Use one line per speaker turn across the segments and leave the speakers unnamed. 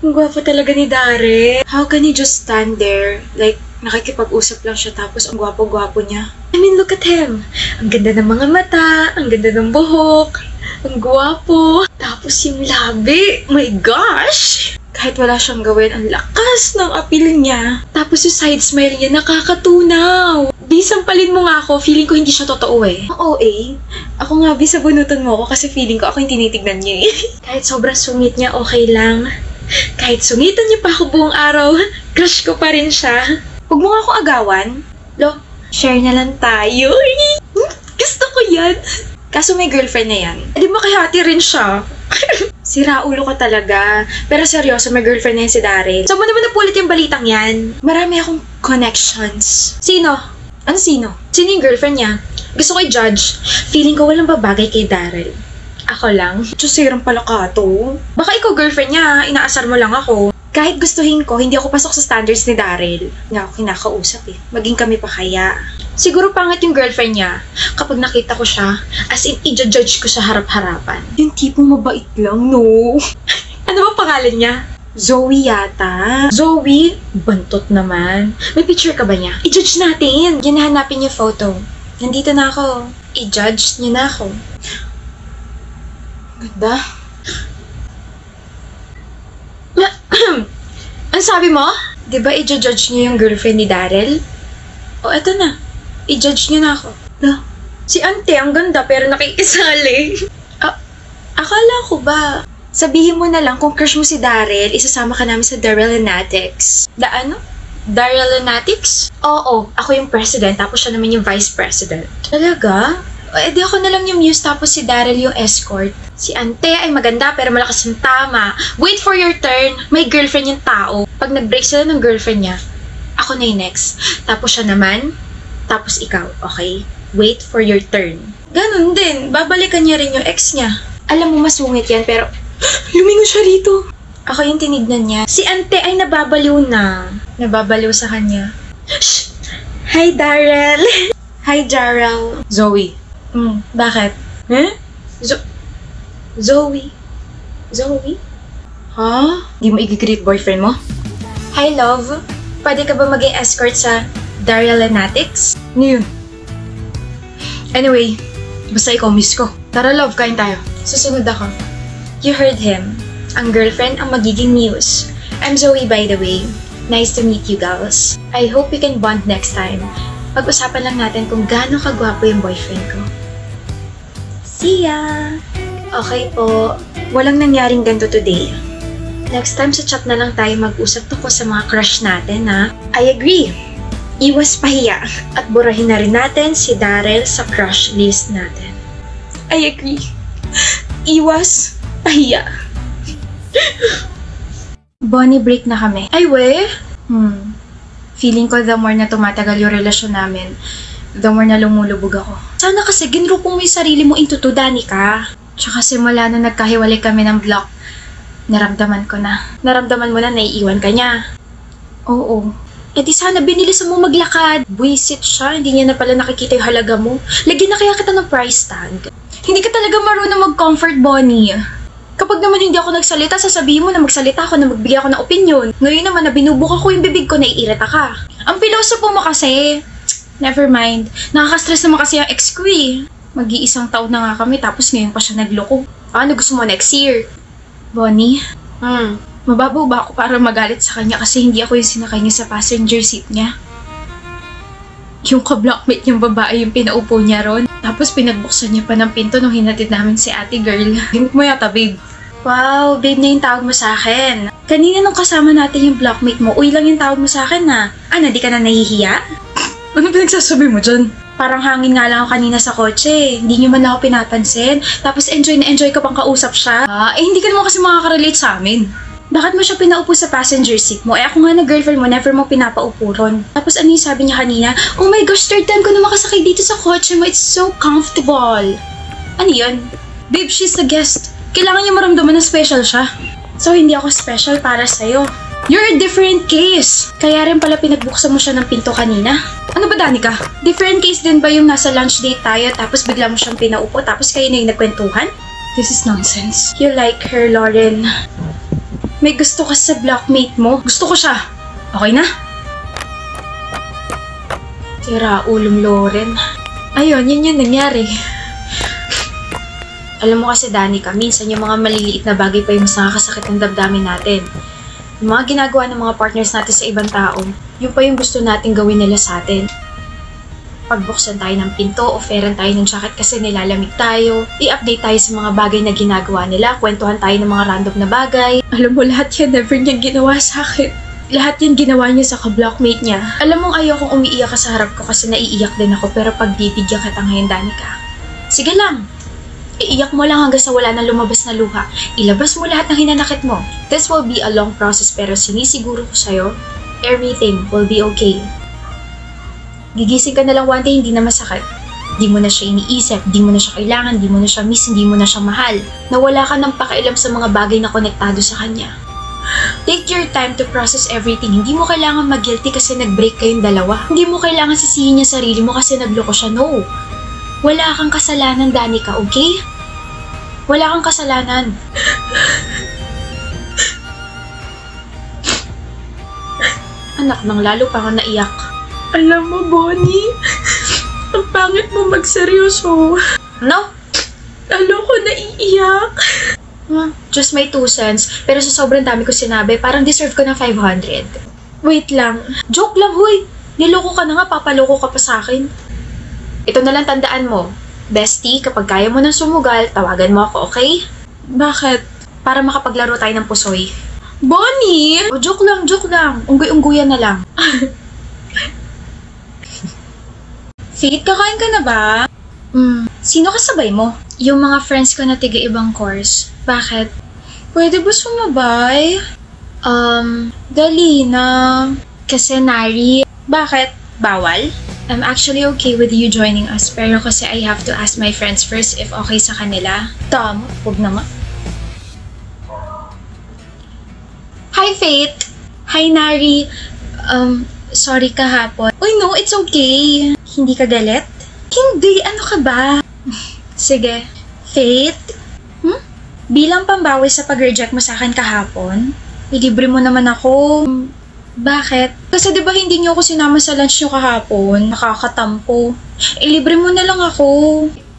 Ang gwapo talaga ni Daryl. How can he just stand there? Like, nakikipag-usap lang siya tapos ang gwapo-gwapo niya. I mean, look at him. Ang ganda ng mga mata, ang ganda ng buhok, ang gwapo. Tapos yung labi. My gosh! Kahit wala siyang gawin, ang lakas ng appeal niya. Tapos yung side smile niya, nakakatunaw. Sampalin mo nga ako, feeling ko hindi siya totoo eh. Oo eh. Ako nga, sabunutan mo ako kasi feeling ko ako yung tinitignan niya eh. Kahit sobrang sungit niya, okay lang. Kahit sungitan niya pa ako buong araw, crush ko pa rin siya. Huwag mo nga akong agawan. Lo, share na lang tayo. Gusto ko yan. Kaso may girlfriend na yan. Eh di makihati rin siya. Sira ulo ka talaga. Pero seryoso, may girlfriend na yan si Daryl. Saan mo naman napulit yung balitang yan? Marami akong connections. Sino? Ano sino? Sino yung girlfriend niya? Gusto ko i-judge. Feeling ko walang babagay kay Daryl. Ako lang? Diyos, sirang pala ka to. Baka ikaw girlfriend niya, inaasar mo lang ako. Kahit gustuhin ko, hindi ako pasok sa standards ni Daryl. Nga ako kinakausap eh. Maging kami pa kaya. Siguro pangit yung girlfriend niya. Kapag nakita ko siya, as in, i-judge ko siya harap-harapan. Yung tipong mabait lang, no? Ano ba pangalan niya? Zoe yata. Zoe? Bantot naman. May picture ka ba niya? I-judge natin. Yan, hanapin niyo photo. Nandito na ako. I-judge niyo na ako. Ganda. Ano sabi mo? Diba i-judge niyo yung girlfriend ni Daryl? O, eto na. I-judge niyo na ako. Si Ante, ang ganda pero nakikisali. Akala ko ba? Sabihin mo na lang kung crush mo si Daryl, isasama ka namin sa Daryl-natics. Ano? Daryl-natics? Oo, ako yung president, tapos siya naman yung vice president. Talaga? Eh di ako na lang yung muse, tapos si Daryl yung escort. Si Ante ay maganda pero malakas yung tama. Wait for your turn. May girlfriend yung tao. Pag nag-break sila ng girlfriend niya, ako na yung next. Tapos siya naman, tapos ikaw, okay? Wait for your turn. Ganun din, babalikan niya rin yung ex niya. Alam mo, masungit yan pero lumingon siya rito. Ako yung tinignan niya. Si Ante ay nababaliw na. Nababaliw sa kanya. Shh! Hi, Daryl! Hi, Daryl. Zoe. Bakit? Zoe? Zoe? Ha? Di mo i-greet boyfriend mo? Hi, love. Pwede ka ba maging escort sa Daryl-natics? Ano yun? Anyway, basta ikaw miss ko. Tara, love, kain tayo. Susunod ako. You heard him. Ang girlfriend ang magiging muse. I'm Zoe, by the way. Nice to meet you, girls. I hope we can bond next time. Pag-usapan lang natin kung gaano kagwapo yung boyfriend ko. See ya! Okay po. Walang nangyaring ganito today. Next time sa chat na lang tayo mag-usap tungkol sa mga crush natin, ha? I agree. Iwas pahiya. At burahin na rin natin si Daryl sa crush list natin. I agree. Iwas pahiya. Bonnie, break na kami. Ay, we? Feeling ko the more na tumatagal yung relasyon namin, the more na lumulubog ako. Sana kasi ginrupong mo yung sarili mo into to, Danica. Tsaka simula na nagkahiwalay kami ng block, naramdaman ko na. Naramdaman mo na naiiwan ka niya. Oo. E di sana binilisan mo maglakad. Buisit siya, hindi niya na pala nakikita yung halaga mo. Lagyan na kaya kita ng price tag. Hindi ka talaga marunong mag-comfort, Bonnie. Kapag naman hindi ako nagsalita, sasabihin mo na magsalita ako, na magbigay ako ng opinion. Ngayon naman na binubuka ko yung bibig ko, naiirita ka. Ang pilosopo mo kasi. Never mind. Nakaka-stress naman kasi yung ex ko eh. Mag-iisang taon na nga kami, tapos ngayon pa siya nagloko. Ano gusto mo next year? Bonnie? Mababaw ba ako para magalit sa kanya kasi hindi ako yung sinakay niya sa passenger seat niya? Yung ka-blockmate niyang babae yung pinaupo niya ron. Tapos pinagbuksan niya pa ng pinto nung hinatid namin si ate girl. Himik mo yata, babe. Wow, babe na yung tawag mo sa akin. Kanina nung kasama natin yung blockmate mo, uy lang yung tawag mo sa akin na. Ano, di ka na nahihiya? Ano pinagsasabi mo dyan? Parang hangin nga lang ako kanina sa kotse. Hindi niyo man lang ako pinapansin. Tapos enjoy na enjoy ka pang kausap siya. Hindi ka naman kasi makaka-relate sa amin. Bakit mo siya pinaupo sa passenger seat mo? Ako nga na girlfriend mo, never mo pinapaupo ron. Tapos ano yung sabi niya kanina? Oh my gosh, third time ko na makasakay dito sa kotse mo. It's so comfortable. Ano yun? Babe, she's the guest. Kailangan niya maramdaman na special siya. So, hindi ako special para sa'yo. You're a different case. Kaya rin pala pinagbuksan mo siya ng pinto kanina. Ano ba, Danica? Different case din ba yung nasa lunch date tayo tapos bigla mo siyang pinaupo tapos kayo na yung nagkwentuhan? This is nonsense. You like her, Lauren. May gusto ka sa blockmate mo. Gusto ko siya. Okay na? Tira, ulong Loren. Ayun, yun yung nangyari. Alam mo kasi, Danica, minsan yung mga maliliit na bagay pa yung mas nakakasakit ng damdamin natin. Yung mga ginagawa ng mga partners natin sa ibang tao, yun pa yung gusto natin gawin nila sa atin. Pagbuksan tayo ng pinto, offeran tayo ng jacket kasi nilalamig tayo, i-update tayo sa mga bagay na ginagawa nila, kwentuhan tayo ng mga random na bagay. Alam mo, lahat yan never niyang ginawa sa akin. Lahat yan ginawa niya sa ka-blockmate niya. Alam mong ayokong umiiyak ka sa harap ko kasi naiiyak din ako, pero pagbibigyan kita ngayon, Danica. Sige lang. Iiyak mo lang hanggang sa wala nang lumabas na luha. Ilabas mo lahat ng hinanakit mo. This will be a long process, pero sinisiguro ko sa'yo, everything will be okay. Gigising ka na lang one day, hindi na masakit. Di mo na siya iniisip, di mo na siya kailangan, di mo na siya miss, hindi mo na siya mahal. Nawala ka ng pakialam sa mga bagay na konektado sa kanya. Take your time to process everything. Hindi mo kailangan mag-guilty kasi nag-break kayong dalawa. Hindi mo kailangan sisihin niya sarili mo kasi nagloko siya. No. Wala kang kasalanan, Danica, okay? Wala kang kasalanan. Anak nang lalo pa kang naiyak. Alam mo, Bonnie, ang pangit mo magseryoso. No? Ko naiiyak. Just my 2 cents, pero sa sobrang dami ko sinabi, parang deserve ko ng 500. Wait lang. Joke lang, huy. Niloko ka na nga, papaloko ka pa sa akin. Ito na lang tandaan mo. Bestie, kapag kaya mo ng sumugal, tawagan mo ako, okay? Bakit? Para makapaglaro tayo ng pusoy. Bonnie! Oh, joke lang, joke lang. Unggoy-ungguyan na lang. Faith, kakain ka na ba? Sino kasabay mo? Yung mga friends ko na tiga-ibang course. Bakit? Pwede ba sumabay? Dali na. Kasi Nari. Bakit? Bawal? I'm actually okay with you joining us, pero kasi I have to ask my friends first if okay sa kanila. Tama, huwag naman. Hi, Faith! Hi, Nari. Sorry kahapon. Uy, no, it's okay. Hindi ka galit? Hindi, ano ka ba? Sige. Faith? Bilang pambawi sa pag-reject mo sa akin kahapon, ilibre mo naman ako. Bakit? Kasi diba hindi niyo ako sinama sa lunch niyo kahapon? Nakakatampo. Ilibre mo na lang ako.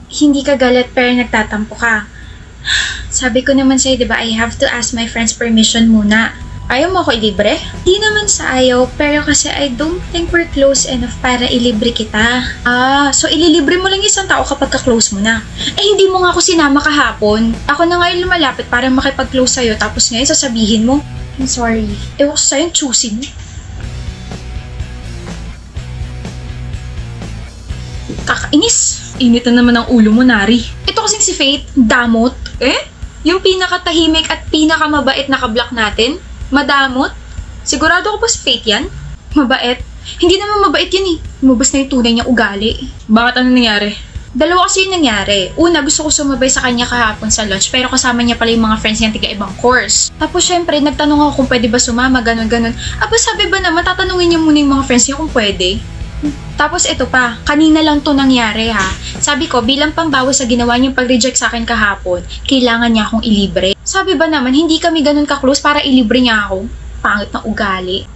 Hindi ka galit pero nagtatampo ka. Sabi ko naman sa'yo, diba, I have to ask my friends permission muna. Ayaw mo ako ilibre? Di naman sa ayaw, pero kasi I don't think we're close enough para ilibre kita. So ililibre mo lang isang tao kapag ka-close mo na. Hindi mo nga ako sinama kahapon. Ako na ngayon lumalapit para makipag-close sa'yo, tapos ngayon sasabihin mo, I'm sorry. Ewan ko sa'yo, choosing. Kakainis. Init na naman ang ulo mo, Nari. Ito kasing si Faith, damot. Yung pinakatahimik at pinakamabait na kablock natin? Madamot? Sigurado ko ba si Faith yan? Mabait? Hindi naman mabait yan eh. Lumabas na yung tunay niyang ugali. Bakit ano nangyari? Dalawa kasi yung nangyari. Una, gusto ko sumabay sa kanya kahapon sa lunch, pero kasama niya pala yung mga friends niya tiga-ibang course. Tapos syempre, nagtanong ako kung pwede ba sumama, ganun-ganun. Sabi ba naman, tatanungin niya muna yung mga friends niya kung pwede. Tapos ito pa, kanina lang to nangyari ha. Sabi ko, bilang pambawas sa ginawa niyang pag-reject sa akin kahapon, kailangan niya akong ilibre. Sabi ba naman, hindi kami ganun ka-close para ilibre niya ako? Pangit na ugali.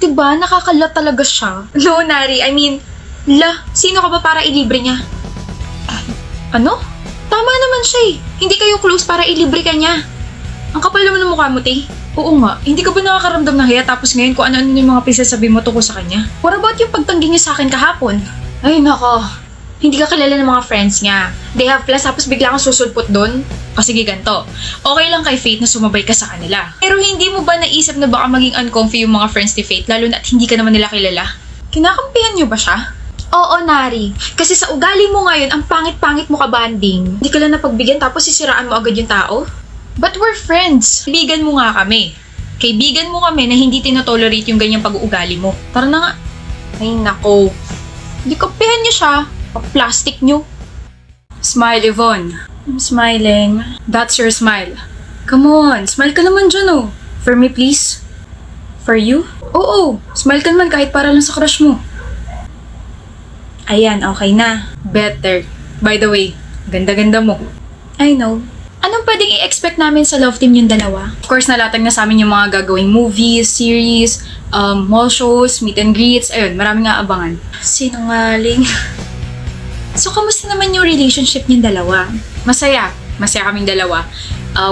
Diba, nakakalat talaga siya. No, Nari, I mean, sino ka ba para ilibre niya? Ano? Tama naman siya eh. Hindi kayo close para ilibre ka niya. Ang kapal naman ng mukha mo, te. Oo nga, hindi ka ba nakakaramdam ng hiya tapos ngayon kung ano-ano yung mga pinagsasabi mo tungkol sa kanya? What about yung pagtanggi niya sa akin kahapon? Ay nako, hindi ka kilala ng mga friends niya. They have plans tapos bigla kang susulpot doon? Kasi giganto, okay lang kay Faith na sumabay ka sa kanila. Pero hindi mo ba naisip na baka maging uncomfy yung mga friends ni Faith lalo na at hindi ka naman nila kilala? Kinakampihan niyo ba siya? Oo, Nari. Kasi sa ugali mo ngayon, ang pangit-pangit mo ka-banding. Hindi ka lang napagbigyan tapos sisiraan mo agad yung tao? But we're friends. Kaibigan mo nga kami. Kaibigan mo kami na hindi tinotolerate yung ganyang pag-uugali mo. Tara na nga. Ay nako. Hindi kapihan niyo siya. Plastic niyo. Smile, Yvonne. I'm smiling. That's your smile. Come on, smile ka naman dyan oh. For me, please. For you? Oo, smile ka naman kahit para lang sa crush mo. Ayan, okay na. Better. By the way, ganda-ganda mo. I know. Anong pwedeng i-expect namin sa love team yung dalawa? Of course, nalatag na sa amin yung mga gagawing movies, series, mall shows, meet and greets. Ayun, marami nga abangan. Sinungaling. So, kamusta naman yung relationship niyong dalawa? Masaya. Masaya kaming dalawa.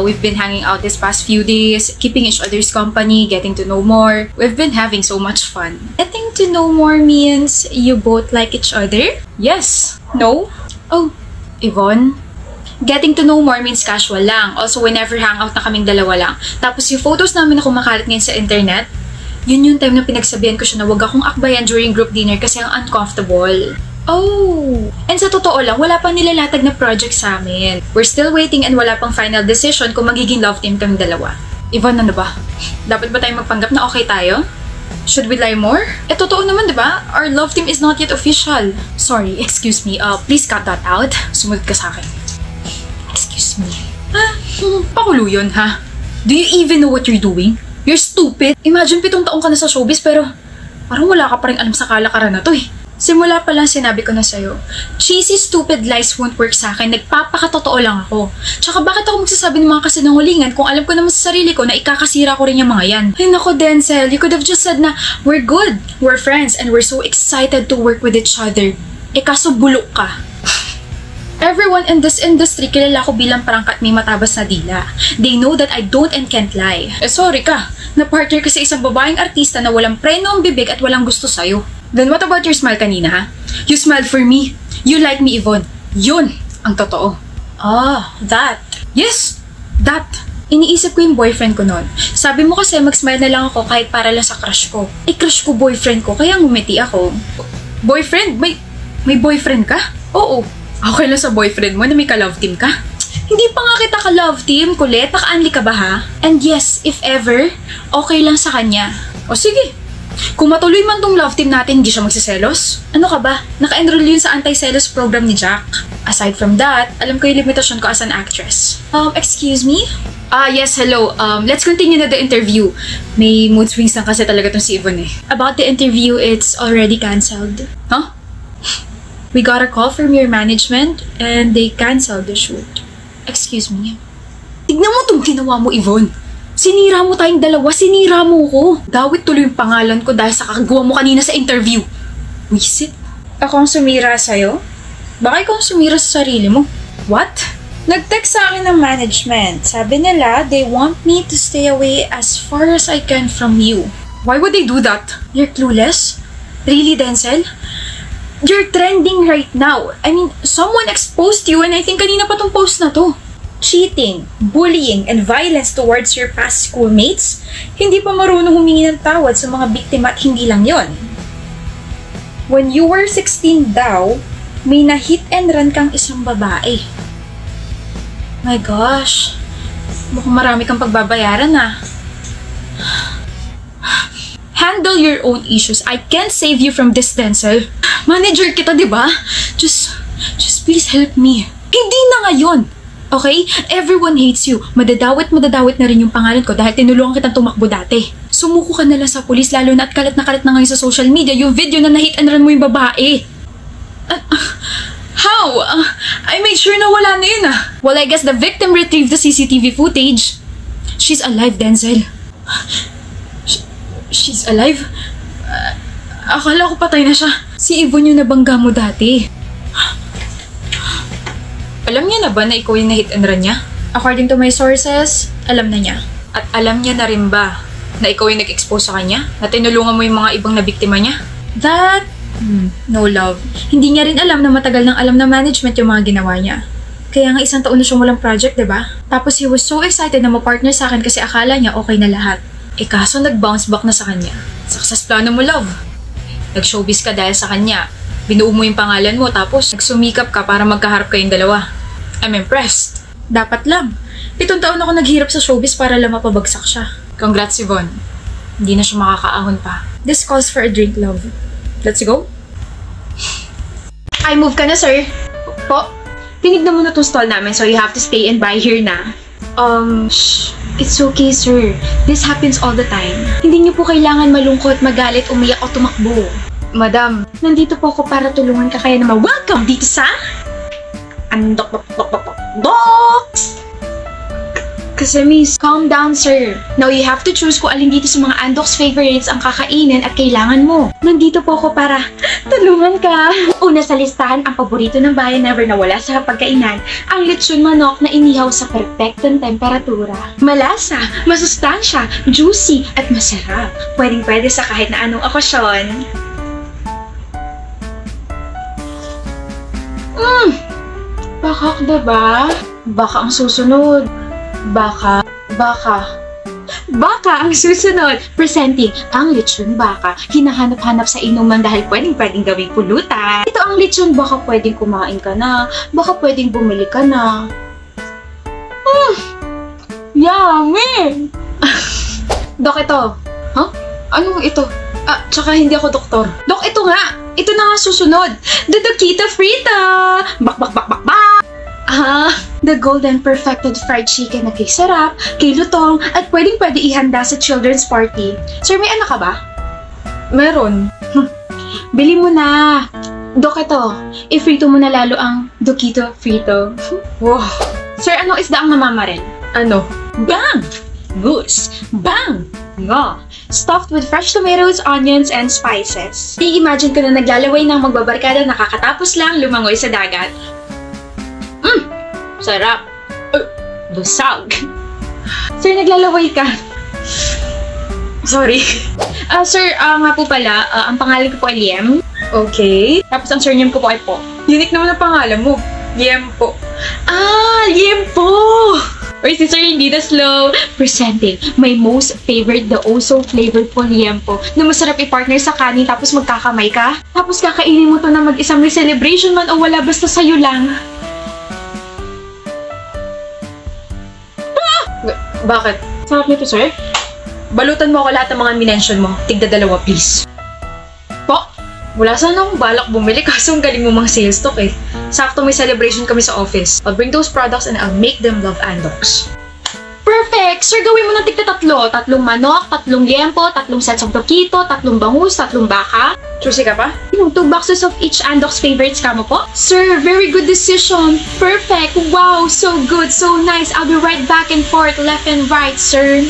We've been hanging out this past few days, keeping each other's company, getting to know more. We've been having so much fun. Getting to know more means you both like each other? Yes. No? Oh, Yvonne? Getting to know more means casual lang. Also, whenever hangout na kaming dalawa lang. Tapos yung photos namin na kumakalat ngayon sa internet, yun yung time na pinagsabihan ko siya na wag akong akbayan during group dinner kasi ang uncomfortable. Oh! And sa totoo lang, wala pang nilalatag na project sa amin. We're still waiting and wala pang final decision kung magiging love team kaming dalawa. Yvonne, ano ba? Dapat ba tayo magpanggap na okay tayo? Should we lie more? Eh, totoo naman, di ba? Our love team is not yet official. Sorry, excuse me. Please cut that out. Sumunod ka sa akin. Excuse me. Pakulo yun, ha? Do you even know what you're doing? You're stupid. Imagine 7 taong ka na sa showbiz pero parang wala ka pa rin alam sa kalakaran na to eh. Simula pa lang sinabi ko na sa'yo, cheesy stupid lies won't work sa akin, nagpapakatotoo lang ako. Tsaka bakit ako magsasabi ng mga kasinungalingan kung alam ko naman sa sarili ko na ikakasira ko rin yung mga yan? Ay nako Denzel, you could have just said na, we're good, we're friends, and we're so excited to work with each other. Eh kaso bulok ka. Everyone in this industry kilala ko bilang prangkat may matabas na dila. They know that I don't and can't lie. Eh sorry ka, na-partner ka sa isang babaeng artista na walang preno ang bibig at walang gusto sa'yo. Then what about your smile kanina, ha? You smiled for me. You like me, Yvonne. Yun ang totoo. Ah, that. Yes, that. Iniisip ko yung boyfriend ko noon. Sabi mo kasi mag-smile na lang ako kahit para lang sa crush ko. Eh, crush ko boyfriend ko, kaya ngumiti ako. Boyfriend? May boyfriend ka? Oo. Okay lang sa boyfriend mo na may ka-love team ka? Hindi pa nga kita ka-love team, kulit. Naka-unli ka ba, ha? And yes, if ever, okay lang sa kanya. O sige. Kung matuloy man tong love team natin, hindi siya magsiselos? Ano ka ba? Naka-enroll yun sa anti-selos program ni Jack. Aside from that, alam ko yung limitasyon ko as an actress. Excuse me? Yes, hello. Let's continue na the interview. May mood swings lang kasi talaga tong si Yvonne eh. About the interview, it's already cancelled. Huh? We got a call from your management and they canceled the shoot. Excuse me? Tignan mo tong ginawa mo, Yvonne. Sinira mo tayong dalawa, sinira mo ko. Dawit tuloy yung pangalan ko dahil sa kakagawa mo kanina sa interview. Wisit? Ako ang sumira sa'yo? Baka ikaw ang sumira sa sarili mo. What? Nag-text sa akin ng management. Sabi nila, they want me to stay away as far as I can from you. Why would they do that? You're clueless? Really, Denzel? You're trending right now. I mean, someone exposed you and I think kanina pa tong post na to. Cheating, bullying, and violence towards your past schoolmates, hindi pa marunong humingi ng tawad sa mga biktima at hindi lang yon. When you were 16 daw, may na-hit and run kang isang babae. My gosh, mukhang marami kang pagbabayaran ah. Handle your own issues. I can't save you from this, Denzel. Manager kita, di ba? Just please help me. Hindi na ngayon. Okay? Everyone hates you. Madadawit na rin yung pangalan ko dahil tinulungan kitang tumakbo dati. Sumuko ka na lang sa pulis lalo na at kalat na ngayon sa social media yung video na na-hit and run mo yung babae. How? I made sure na wala na yun ah. Well, I guess the victim retrieved the CCTV footage. She's alive, Denzel. She's alive? Akala ko patay na siya. Si Yvonne yung nabangga mo dati. Alam niya na ba na ikaw yung na-hit and run niya? According to my sources, alam na niya. At alam niya na rin ba na ikaw yung nag-expose sa kanya? Na tinulungan mo yung mga ibang nabiktima niya? That? No love. Hindi niya rin alam na matagal nang alam na management yung mga ginawa niya. Kaya nga 1 taon na siyang walang project, diba? Tapos he was so excited na ma-partner sa akin kasi akala niya okay na lahat. Eh kaso nag-bounce back na sa kanya. Success plano mo, love. Nag-showbiz ka dahil sa kanya. Binuo mo yung pangalan mo tapos nagsumikap ka para magkaharap kayong dalawa. I'm impressed. Dapat lang. 7 taon ako naghirap sa showbiz para lang mapabagsak siya. Congrats, Yvonne. Hindi na siya makakaahon pa. This calls for a drink, love. Let's go.
I move ka na, sir. Po, tinignan mo na tong stall namin so you have to stay and buy here na.
Shh. It's okay, sir. This happens all the time. Hindi niyo po kailangan malungkot, magalit, umiyak o tumakbo. Madam, nandito po ako para tulungan ka kaya naman welcome dito sa...
Andok. Kasi miss,
Calm down, sir. Now you have to choose kung alin dito sa mga Andox favorites ang kakainin at kailangan mo. Nandito po ako para tulungan ka. Una sa listahan, ang paborito ng bayan never nawala sa pagkainan, ang lechon manok na inihaw sa perpektong temperatura. Malasa, masustansya, juicy, at masarap. Pwedeng-pwede sa kahit na anong okasyon. Baka, diba? Baka ang susunod. Baka ang susunod. Presenting ang lechon baka. Hinahanap-hanap sa inuman dahil pwedeng gawing pulutan. Ito ang lechon baka, pwedeng kumain ka na. Baka pwedeng bumili ka na. Yummy! Dok, ito. Huh? Anong ito? Tsaka hindi ako doktor. Dok, ito nga! Ito na nga susunod. The Dokito Frita! Bak! The golden perfected fried chicken na kay sarap, kay lutong, at pwedeng-pwede ihanda sa children's party. Sir, may anak ka ba?
meron.
Bili mo na. Dok, ito. I-frito mo na lalo ang Dokito Frito.
Wow.
Sir, anong isda ang namamaril?
Ano?
Bang! Goose! Bang! Nga! Stuffed with fresh tomatoes, onions, and spices. I-imagine ko na naglalaway ng magbabarkada nakakatapos lang lumangoy sa dagat. Sarap! Busag! Sir, naglalaway ka.
Sorry.
Sir, nga po pala, ang pangalan ko po ay Liem.
Okay.
Tapos ang surname ko po ay Po.
Unique naman ang pangalan mo. Liempo.
Liempo! Or si Sir hindi na slow. Presenting my most favorite, the also flavorful Liempo na masarap i-partner sa kanin tapos magkakamay ka. Tapos kakainin mo to na mag-isang may celebration man o wala basta sa'yo lang.
Bakit?
Sarap nito, sir.
Balutan mo ako lahat ng mga minention mo. Tigda 2, please.
Po?
Wala sana akong balak bumili kaso ang galing mo mga sales talk eh. Sakto may celebration kami sa office. I'll bring those products and I'll make them love Andox.
Perfect! Sir, gawin mo ng tigta-3. 3 manok, 3 liempo, 3 sets of Dokito, 3 bangus, 3 baka.
Susi ka pa?
2 boxes of each Andox favorites ka mo po? Sir, very good decision. Perfect! Wow, so good, so nice. I'll be right back and forth, left and right, sir.